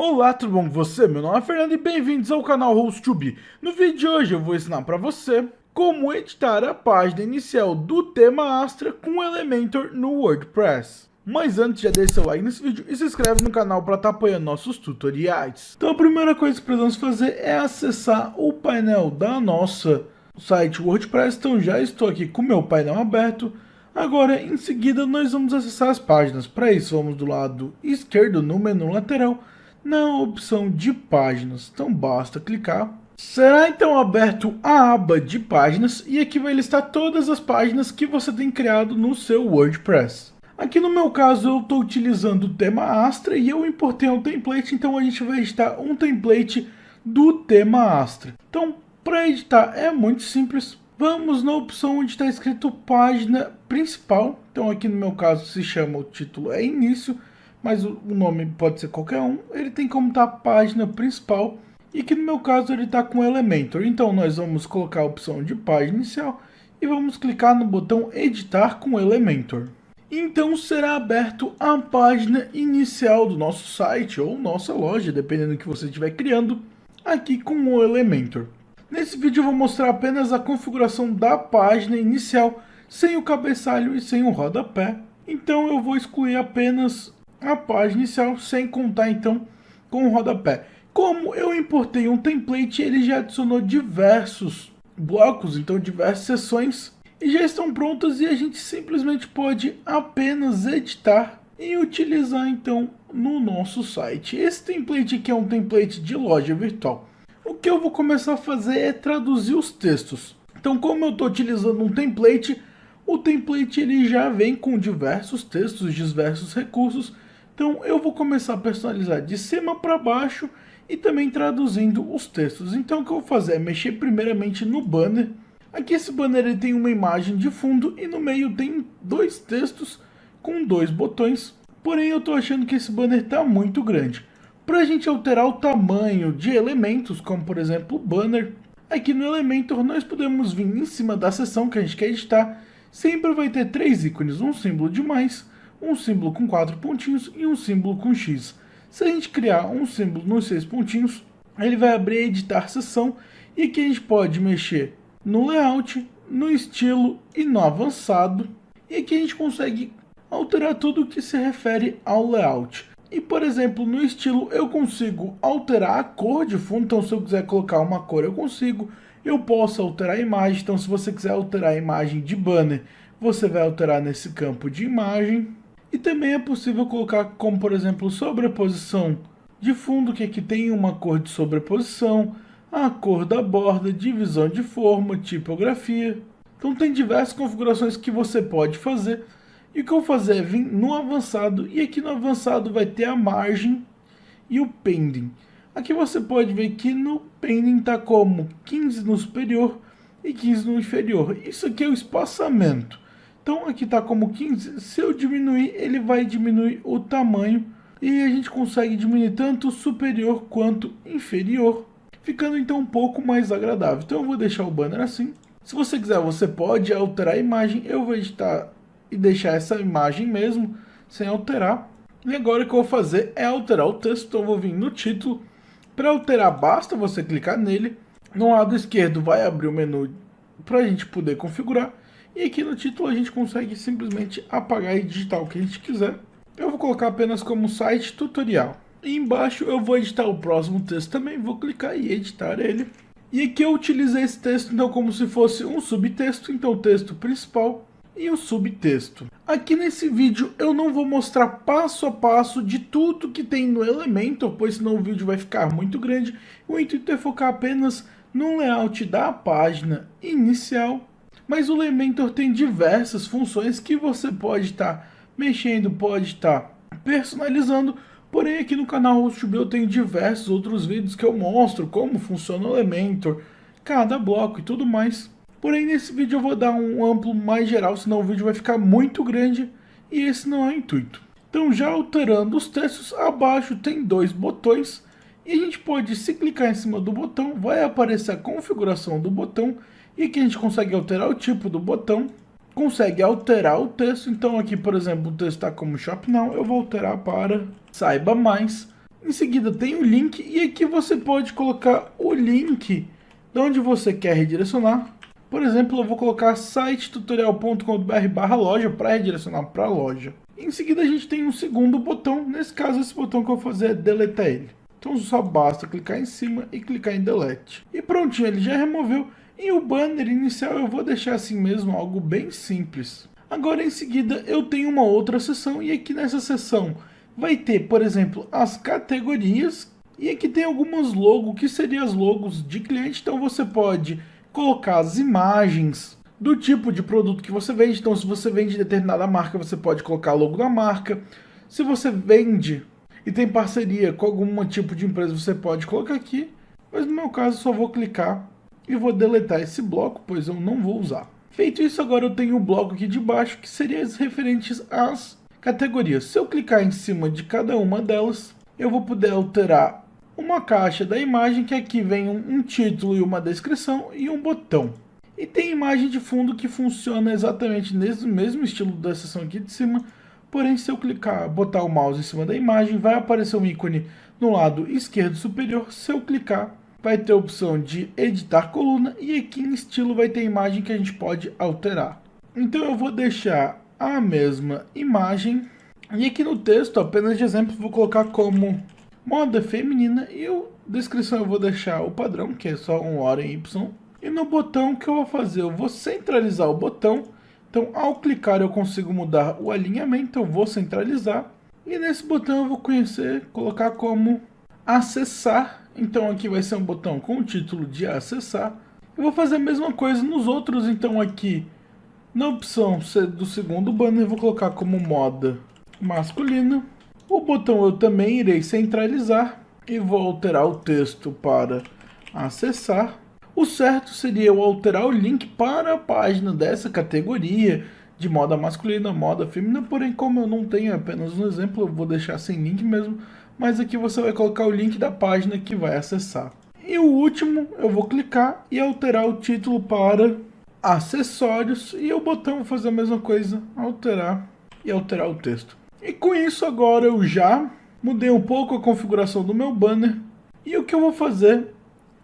Olá, tudo bom com você? Meu nome é Fernando e bem-vindos ao canal HostTube. No vídeo de hoje eu vou ensinar para você como editar a página inicial do tema Astra com o Elementor no WordPress. Mas antes, já deixa seu like nesse vídeo e se inscreve no canal para estar apoiando nossos tutoriais. Então a primeira coisa que precisamos fazer é acessar o painel da nossa site WordPress. Então já estou aqui com o meu painel aberto. Agora, em seguida, nós vamos acessar as páginas. Para isso, vamos do lado esquerdo no menu lateral, na opção de páginas. Então basta clicar. Será então aberto a aba de páginas e aqui vai listar todas as páginas que você tem criado no seu WordPress. Aqui no meu caso eu estou utilizando o tema Astra e eu importei um template, então a gente vai editar um template do tema Astra. Então para editar é muito simples. Vamos na opção onde está escrito página principal. Então aqui no meu caso se chama, o título é início, mas o nome pode ser qualquer um. Ele tem como estar a página principal e que no meu caso ele está com Elementor. Então nós vamos colocar a opção de página inicial e vamos clicar no botão editar com Elementor. Então será aberto a página inicial do nosso site ou nossa loja, dependendo do que você estiver criando, aqui com o Elementor. Nesse vídeo eu vou mostrar apenas a configuração da página inicial, sem o cabeçalho e sem o rodapé. Então eu vou excluir apenas a página inicial, sem contar então com o rodapé. Como eu importei um template, ele já adicionou diversos blocos, então diversas seções, e já estão prontas e a gente simplesmente pode apenas editar e utilizar então no nosso site. Esse template aqui é um template de loja virtual. O que eu vou começar a fazer é traduzir os textos. Então, como eu estou utilizando um template, o template ele já vem com diversos textos, diversos recursos. Então, eu vou começar a personalizar de cima para baixo e também traduzindo os textos. Então, o que eu vou fazer é mexer primeiramente no banner. Aqui esse banner ele tem uma imagem de fundo e no meio tem dois textos com dois botões. Porém, eu estou achando que esse banner está muito grande. Para a gente alterar o tamanho de elementos, como por exemplo o banner, aqui no Elementor nós podemos vir em cima da seção que a gente quer editar. Sempre vai ter três ícones, um símbolo de mais, um símbolo com 4 pontinhos e um símbolo com X. Se a gente criar um símbolo nos 6 pontinhos, ele vai abrir a editar seção e aqui a gente pode mexer no layout, no estilo e no avançado. E aqui a gente consegue alterar tudo o que se refere ao layout. E, por exemplo, no estilo eu consigo alterar a cor de fundo, então se eu quiser colocar uma cor eu consigo. Eu posso alterar a imagem, então se você quiser alterar a imagem de banner, você vai alterar nesse campo de imagem. E também é possível colocar como, por exemplo, sobreposição de fundo, que aqui tem uma cor de sobreposição, a cor da borda, divisão de forma, tipografia. Então tem diversas configurações que você pode fazer. E o que eu vou fazer é vir no avançado, e aqui no avançado vai ter a margem e o pending. Aqui você pode ver que no pending está como 15 no superior e 15 no inferior. Isso aqui é o espaçamento. Então aqui está como 15, se eu diminuir, ele vai diminuir o tamanho e a gente consegue diminuir tanto o superior quanto inferior, ficando então um pouco mais agradável. Então eu vou deixar o banner assim. Se você quiser, você pode alterar a imagem, eu vou editar e deixar essa imagem mesmo, sem alterar. E agora o que eu vou fazer é alterar o texto, então eu vou vir no título. Para alterar, basta você clicar nele. No lado esquerdo vai abrir o menu para a gente poder configurar. E aqui no título a gente consegue simplesmente apagar e digitar o que a gente quiser. Eu vou colocar apenas como site tutorial. E embaixo eu vou editar o próximo texto também, vou clicar e editar ele. E aqui eu utilizei esse texto então como se fosse um subtexto, então o texto principal e o subtexto. Aqui nesse vídeo eu não vou mostrar passo a passo de tudo que tem no Elementor, pois senão o vídeo vai ficar muito grande. O intuito é focar apenas no layout da página inicial. Mas o Elementor tem diversas funções que você pode estar mexendo, pode estar personalizando. Porém aqui no canal HostTube eu tenho diversos outros vídeos que eu mostro como funciona o Elementor, cada bloco e tudo mais. Porém, nesse vídeo eu vou dar um amplo mais geral, senão o vídeo vai ficar muito grande e esse não é o intuito. Então, já alterando os textos, abaixo tem dois botões e a gente pode, se clicar em cima do botão, vai aparecer a configuração do botão e aqui a gente consegue alterar o tipo do botão, consegue alterar o texto. Então, aqui, por exemplo, o texto está como Shop Now, eu vou alterar para Saiba Mais. Em seguida tem o link e aqui você pode colocar o link de onde você quer redirecionar. Por exemplo, eu vou colocar sitetutorial.com.br/loja para redirecionar para a loja. Em seguida a gente tem um segundo botão, nesse caso esse botão que eu vou fazer é deletar ele. Então só basta clicar em cima e clicar em delete. E prontinho, ele já removeu. E o banner inicial eu vou deixar assim mesmo, algo bem simples. Agora em seguida eu tenho uma outra seção e aqui nessa seção vai ter, por exemplo, as categorias. E aqui tem algumas logos, que seriam as logos de cliente, então você pode colocar as imagens do tipo de produto que você vende. Então se você vende determinada marca, você pode colocar o logo da marca. Se você vende e tem parceria com algum tipo de empresa, você pode colocar aqui. Mas no meu caso só vou clicar e vou deletar esse bloco, pois eu não vou usar. Feito isso, agora eu tenho o bloco aqui de baixo, que seria as referentes às categorias. Se eu clicar em cima de cada uma delas, eu vou poder alterar uma caixa da imagem, que aqui vem um título e uma descrição e um botão. E tem imagem de fundo que funciona exatamente nesse mesmo estilo da seção aqui de cima, porém se eu clicar, botar o mouse em cima da imagem, vai aparecer um ícone no lado esquerdo superior. Se eu clicar, vai ter a opção de editar coluna e aqui em estilo vai ter a imagem que a gente pode alterar. Então eu vou deixar a mesma imagem e aqui no texto, apenas de exemplo, vou colocar como moda feminina e a descrição eu vou deixar o padrão, que é só um hora em Y. E no botão, o que eu vou fazer? Eu vou centralizar o botão. Então ao clicar eu consigo mudar o alinhamento, eu vou centralizar. E nesse botão eu vou colocar como acessar. Então aqui vai ser um botão com o título de acessar. Eu vou fazer a mesma coisa nos outros, então aqui na opção do segundo banner eu vou colocar como moda masculina. O botão eu também irei centralizar e vou alterar o texto para acessar. O certo seria eu alterar o link para a página dessa categoria de moda masculina, moda feminina, porém como eu não tenho apenas um exemplo, eu vou deixar sem link mesmo, mas aqui você vai colocar o link da página que vai acessar. E o último eu vou clicar e alterar o título para acessórios e o botão vou fazer a mesma coisa, alterar e alterar o texto. E com isso agora eu já mudei um pouco a configuração do meu banner. E o que eu vou fazer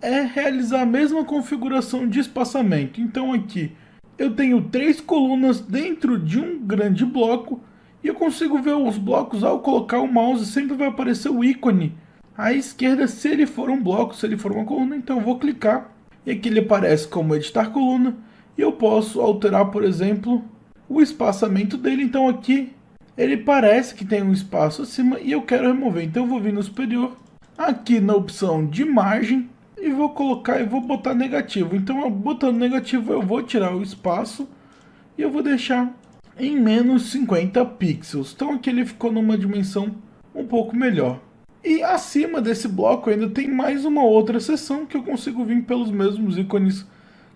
é realizar a mesma configuração de espaçamento. Então aqui eu tenho 3 colunas dentro de um grande bloco. E eu consigo ver os blocos ao colocar o mouse, sempre vai aparecer o ícone à esquerda se ele for um bloco, se ele for uma coluna. Então eu vou clicar e aqui ele aparece como editar coluna. E eu posso alterar, por exemplo, o espaçamento dele. Então aqui ele parece que tem um espaço acima e eu quero remover. Então eu vou vir no superior, aqui na opção de margem, e vou colocar e vou botar negativo. Então botando negativo eu vou tirar o espaço e eu vou deixar em menos 50 pixels. Então aqui ele ficou numa dimensão um pouco melhor. E acima desse bloco ainda tem mais uma outra seção que eu consigo vir pelos mesmos ícones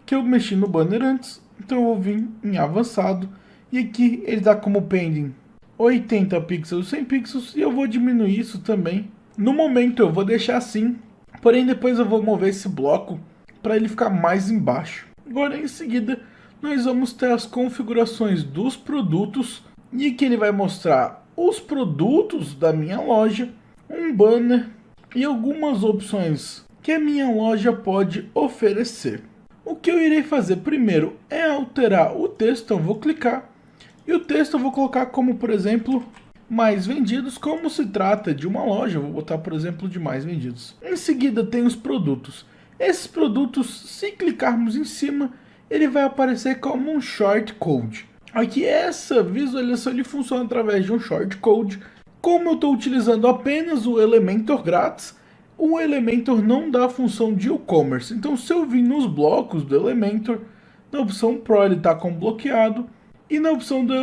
que eu mexi no banner antes. Então eu vou vir em avançado e aqui ele dá como pending 80 pixels, 100 pixels, e eu vou diminuir isso também. No momento eu vou deixar assim, porém depois eu vou mover esse bloco para ele ficar mais embaixo. Agora em seguida nós vamos ter as configurações dos produtos e que ele vai mostrar os produtos da minha loja, um banner e algumas opções que a minha loja pode oferecer. O que eu irei fazer primeiro é alterar o texto. Então vou clicar e o texto eu vou colocar como, por exemplo, mais vendidos. Como se trata de uma loja, eu vou botar, por exemplo, de mais vendidos. Em seguida tem os produtos. Esses produtos, se clicarmos em cima, ele vai aparecer como um shortcode. Aqui essa visualização ele funciona através de um shortcode. Como eu estou utilizando apenas o Elementor grátis, o Elementor não dá a função de e-commerce. Então se eu vir nos blocos do Elementor, na opção Pro ele está com bloqueado. E na opção do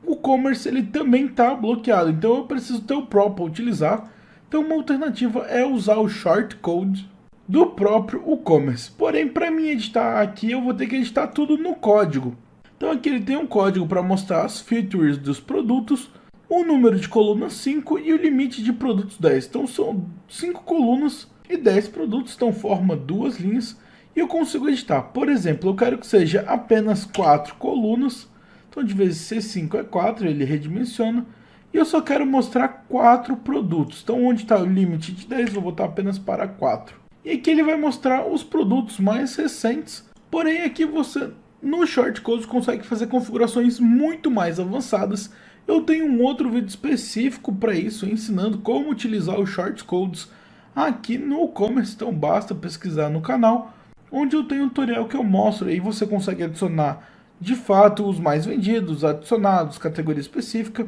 e-commerce ele também está bloqueado. Então eu preciso ter o Pro para utilizar. Então uma alternativa é usar o shortcode do próprio e-commerce. Porém, para mim editar aqui, eu vou ter que editar tudo no código. Então aqui ele tem um código para mostrar as features dos produtos, o número de colunas 5 e o limite de produtos 10. Então são 5 colunas e 10 produtos, então forma 2 linhas. E eu consigo editar. Por exemplo, eu quero que seja apenas 4 colunas. Então de vezes C5 é 4, ele redimensiona. E eu só quero mostrar 4 produtos. Então onde está o limite de 10, vou botar apenas para 4. E aqui ele vai mostrar os produtos mais recentes. Porém aqui você no Shortcodes consegue fazer configurações muito mais avançadas. Eu tenho um outro vídeo específico para isso, ensinando como utilizar os Shortcodes aqui no e-commerce. Então basta pesquisar no canal, onde eu tenho um tutorial que eu mostro. Aí você consegue adicionar de fato os mais vendidos, adicionados, categoria específica,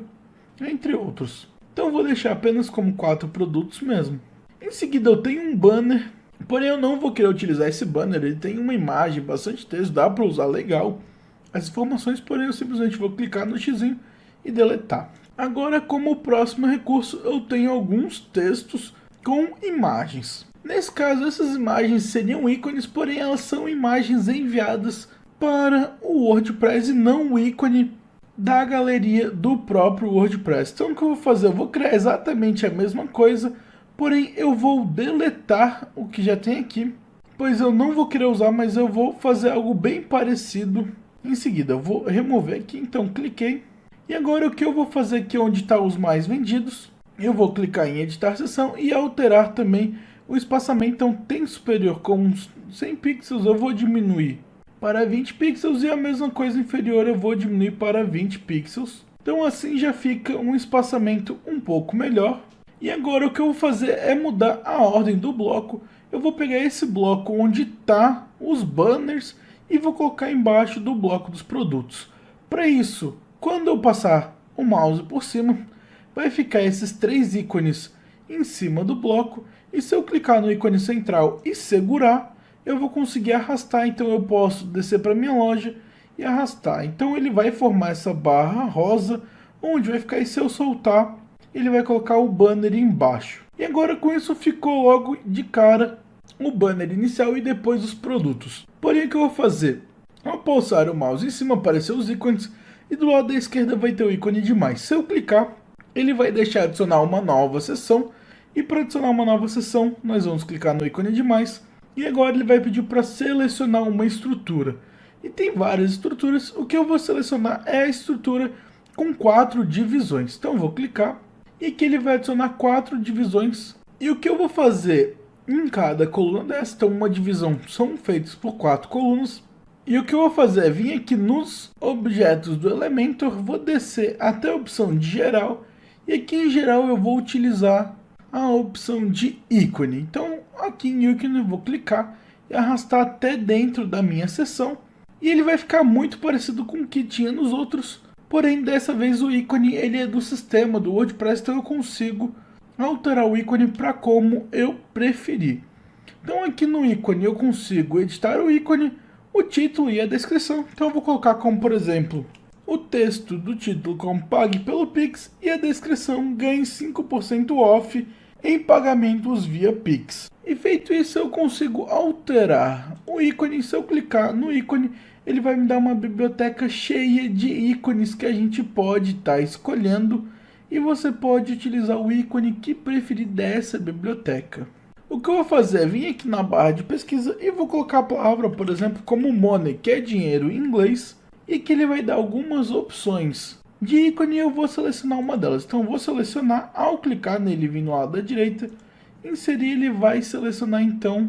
entre outros. Então eu vou deixar apenas como 4 produtos mesmo. Em seguida eu tenho um banner, porém eu não vou querer utilizar esse banner. Ele tem uma imagem, bastante texto, dá para usar legal as informações, porém eu simplesmente vou clicar no xizinho e deletar. Agora, como próximo recurso, eu tenho alguns textos com imagens. Nesse caso, essas imagens seriam ícones, porém elas são imagens enviadas para o WordPress e não o ícone da galeria do próprio WordPress. Então o que eu vou fazer? Eu vou criar exatamente a mesma coisa, porém eu vou deletar o que já tem aqui, pois eu não vou querer usar, mas eu vou fazer algo bem parecido em seguida. Eu vou remover aqui, então cliquei. E agora o que eu vou fazer aqui onde está os mais vendidos, eu vou clicar em editar seção e alterar também o espaçamento. Então tem superior com 100 pixels, eu vou diminuir para 20 pixels e a mesma coisa inferior eu vou diminuir para 20 pixels. Então assim já fica um espaçamento um pouco melhor. E agora o que eu vou fazer é mudar a ordem do bloco. Eu vou pegar esse bloco onde está os banners e vou colocar embaixo do bloco dos produtos. Para isso, quando eu passar o mouse por cima, vai ficar esses 3 ícones em cima do bloco. E se eu clicar no ícone central e segurar, eu vou conseguir arrastar. Então eu posso descer para minha loja e arrastar. Então ele vai formar essa barra rosa, onde vai ficar, e se eu soltar, ele vai colocar o banner embaixo. E agora com isso ficou logo de cara o banner inicial e depois os produtos. Porém o que eu vou fazer? Ao pulsar o mouse em cima apareceu os ícones e do lado da esquerda vai ter o ícone de mais. Se eu clicar, ele vai deixar adicionar uma nova seção. E para adicionar uma nova seção, nós vamos clicar no ícone de mais. E agora ele vai pedir para selecionar uma estrutura. E tem várias estruturas. O que eu vou selecionar é a estrutura com 4 divisões. Então eu vou clicar e aqui ele vai adicionar 4 divisões. E o que eu vou fazer em cada coluna dessa, então uma divisão são feitas por 4 colunas. E o que eu vou fazer é vir aqui nos objetos do Elementor, vou descer até a opção de geral. E aqui em geral eu vou utilizar a opção de ícone. Então aqui em ícone eu vou clicar e arrastar até dentro da minha seção. E ele vai ficar muito parecido com o que tinha nos outros. Porém dessa vez o ícone ele é do sistema do WordPress, então eu consigo alterar o ícone para como eu preferir. Então aqui no ícone eu consigo editar o ícone, o título e a descrição. Então eu vou colocar como, por exemplo, o texto do título como pague pelo Pix e a descrição ganhe 5% off em pagamentos via Pix. E feito isso eu consigo alterar o ícone. Se eu clicar no ícone, ele vai me dar uma biblioteca cheia de ícones que a gente pode estar escolhendo. E você pode utilizar o ícone que preferir dessa biblioteca. O que eu vou fazer é vir aqui na barra de pesquisa e vou colocar a palavra, por exemplo, como money, que é dinheiro em inglês. E que ele vai dar algumas opções de ícone e eu vou selecionar uma delas. Então eu vou selecionar, ao clicar nele vir no lado da direita, inserir, ele vai selecionar então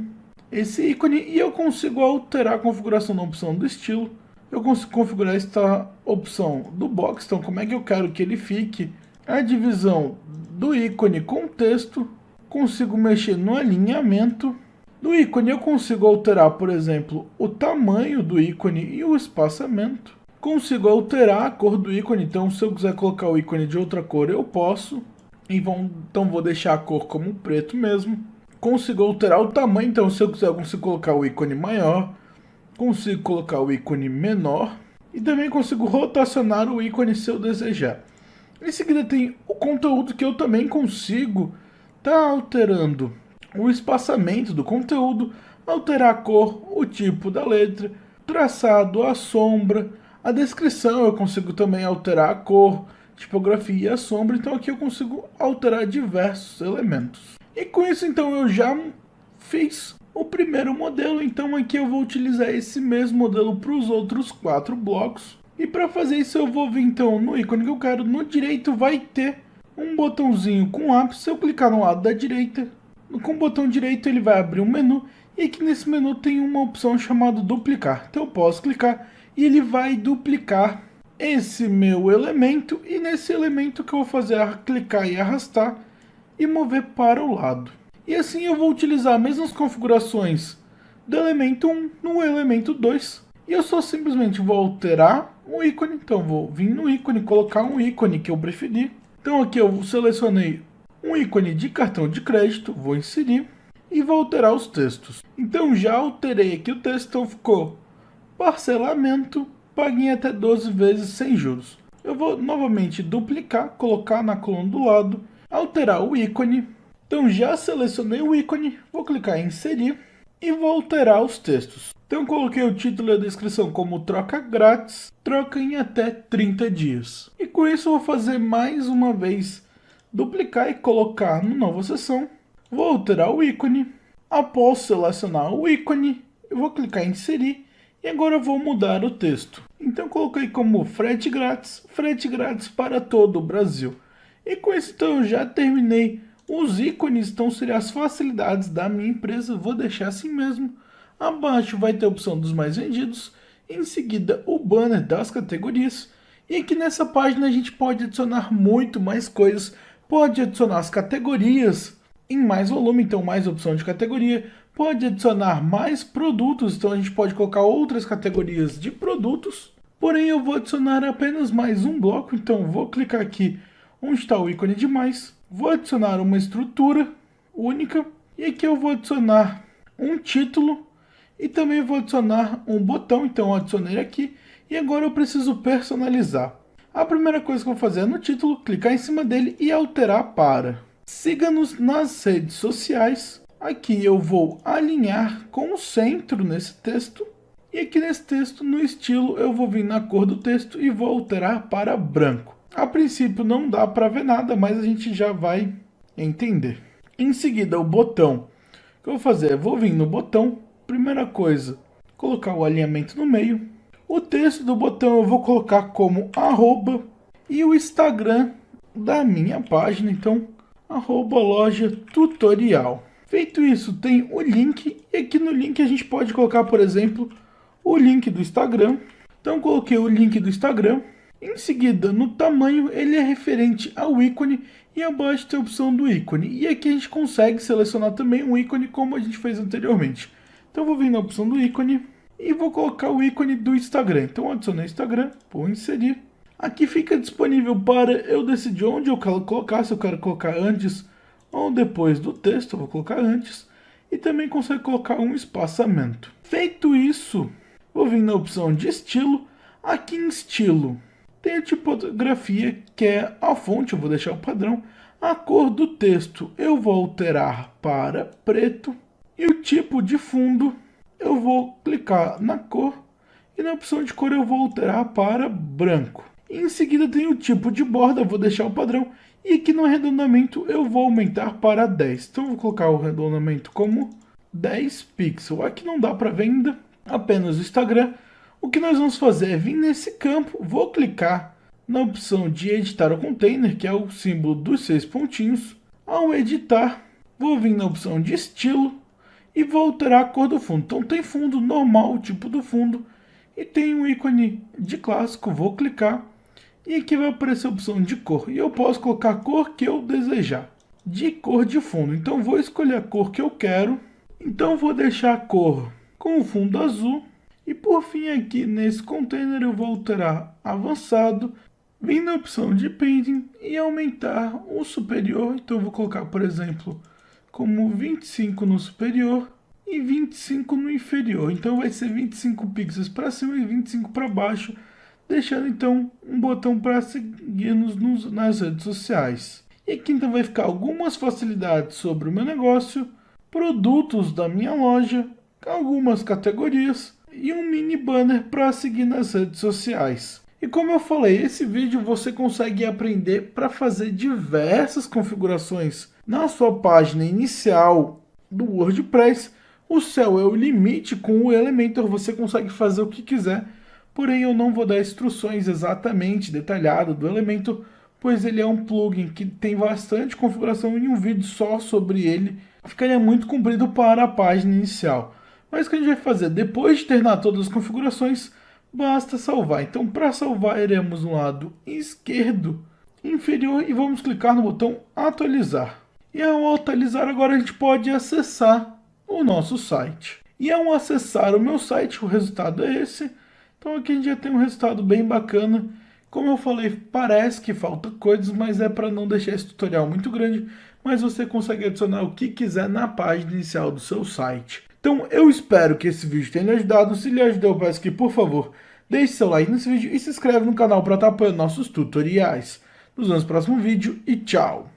esse ícone. E eu consigo alterar a configuração da opção do estilo. Eu consigo configurar esta opção do box, então como é que eu quero que ele fique. A divisão do ícone com texto, consigo mexer no alinhamento do ícone. Eu consigo alterar, por exemplo, o tamanho do ícone e o espaçamento. Consigo alterar a cor do ícone, então se eu quiser colocar o ícone de outra cor eu posso. Então vou deixar a cor como preto mesmo. Consigo alterar o tamanho, então se eu quiser eu consigo colocar o ícone maior. Consigo colocar o ícone menor. E também consigo rotacionar o ícone se eu desejar. Em seguida tem o conteúdo, que eu também consigo estar alterando o espaçamento do conteúdo, alterar a cor, o tipo da letra, traçado, a sombra, a descrição. Eu consigo também alterar a cor, tipografia e a sombra. Então aqui eu consigo alterar diversos elementos. E com isso então eu já fiz o primeiro modelo. Então aqui eu vou utilizar esse mesmo modelo para os outros 4 blocos. E para fazer isso eu vou vir então no ícone que eu quero. No direito vai ter um botãozinho com ápice. Se eu clicar no lado da direita, com o botão direito ele vai abrir um menu. E aqui nesse menu tem uma opção chamada duplicar. Então eu posso clicar e ele vai duplicar esse meu elemento. E nesse elemento que eu vou fazer é clicar e arrastar e mover para o lado. E assim eu vou utilizar as mesmas configurações do elemento 1 no elemento 2. E eu só simplesmente vou alterar um ícone. Então vou vir no ícone, colocar um ícone que eu preferir. Então aqui eu selecionei um ícone de cartão de crédito, vou inserir e vou alterar os textos. Então já alterei aqui o texto, então ficou parcelamento, pague em até 12 vezes sem juros. Eu vou novamente duplicar, colocar na coluna do lado, alterar o ícone. Então já selecionei o ícone, vou clicar em inserir e vou alterar os textos. Então coloquei o título e a descrição como troca grátis, troca em até 30 dias. E com isso eu vou fazer mais uma vez, duplicar e colocar na nova seção. Vou alterar o ícone. Após selecionar o ícone, eu vou clicar em inserir e agora eu vou mudar o texto. Então coloquei como frete grátis para todo o Brasil. E com isso então eu já terminei. Os ícones então seriam as facilidades da minha empresa, vou deixar assim mesmo. Abaixo vai ter a opção dos mais vendidos, em seguida o banner das categorias. E aqui nessa página a gente pode adicionar muito mais coisas, pode adicionar as categorias em mais volume, então mais opção de categoria, pode adicionar mais produtos, então a gente pode colocar outras categorias de produtos. Porém eu vou adicionar apenas mais um bloco, então vou clicar aqui onde está o ícone de mais. Vou adicionar uma estrutura única e aqui eu vou adicionar um título e também vou adicionar um botão, então eu adicionei aqui e agora eu preciso personalizar. A primeira coisa que eu vou fazer é no título, clicar em cima dele e alterar para siga-nos nas redes sociais. Aqui eu vou alinhar com o centro nesse texto e aqui nesse texto no estilo eu vou vir na cor do texto e vou alterar para branco. A princípio não dá para ver nada, mas a gente já vai entender. Em seguida, o botão. O que eu vou fazer? Eu vou vir no botão. Primeira coisa, colocar o alinhamento no meio. O texto do botão eu vou colocar como arroba. E o Instagram da minha página, então, arroba loja tutorial. Feito isso, tem o link. E aqui no link a gente pode colocar, por exemplo, o link do Instagram. Então, coloquei o link do Instagram. Em seguida, no tamanho, ele é referente ao ícone e abaixo tem a opção do ícone. E aqui a gente consegue selecionar também um ícone como a gente fez anteriormente. Então vou vir na opção do ícone e vou colocar o ícone do Instagram. Então adicionei o Instagram, vou inserir. Aqui fica disponível para eu decidir onde eu quero colocar, se eu quero colocar antes ou depois do texto, eu vou colocar antes. E também consegue colocar um espaçamento. Feito isso, vou vir na opção de estilo. Aqui em estilo, tem a tipografia, que é a fonte, eu vou deixar o padrão. A cor do texto eu vou alterar para preto. E o tipo de fundo eu vou clicar na cor. E na opção de cor eu vou alterar para branco. E em seguida tem o tipo de borda, eu vou deixar o padrão. E aqui no arredondamento eu vou aumentar para 10. Então eu vou colocar o arredondamento como 10 pixels. Aqui não dá para ver ainda, apenas o Instagram. O que nós vamos fazer é vir nesse campo, vou clicar na opção de editar o container, que é o símbolo dos 6 pontinhos. Ao editar, vou vir na opção de estilo e vou alterar a cor do fundo. Então tem fundo normal, o tipo do fundo, e tem um ícone de clássico, vou clicar. E aqui vai aparecer a opção de cor, e eu posso colocar a cor que eu desejar, de cor de fundo. Então vou escolher a cor que eu quero, então vou deixar a cor com o fundo azul. E por fim aqui nesse container eu vou alterar avançado, vir na opção de painting e aumentar o superior. Então eu vou colocar, por exemplo, como 25 no superior e 25 no inferior. Então vai ser 25 pixels para cima e 25 para baixo, deixando então um botão para seguir-nos nas redes sociais. E aqui então vai ficar algumas facilidades sobre o meu negócio, produtos da minha loja, algumas categorias e um mini banner para seguir nas redes sociais. E como eu falei, esse vídeo você consegue aprender para fazer diversas configurações na sua página inicial do WordPress. O céu é o limite, com o Elementor você consegue fazer o que quiser. porém eu não vou dar instruções exatamente detalhadas do Elementor, pois ele é um plugin que tem bastante configuração e um vídeo só sobre ele ficaria muito comprido para a página inicial. Mas o que a gente vai fazer? Depois de terminar todas as configurações, basta salvar. Então, para salvar, iremos no lado esquerdo inferior e vamos clicar no botão atualizar. E ao atualizar, agora a gente pode acessar o nosso site. E ao acessar o meu site, o resultado é esse. Então aqui a gente já tem um resultado bem bacana. Como eu falei, parece que falta coisas, mas é para não deixar esse tutorial muito grande, mas você consegue adicionar o que quiser na página inicial do seu site. Então eu espero que esse vídeo tenha lhe ajudado. Se lhe ajudou, eu peço que, por favor, deixe seu like nesse vídeo e se inscreve no canal para estar apoiando nossos tutoriais. Nos vemos no próximo vídeo e tchau!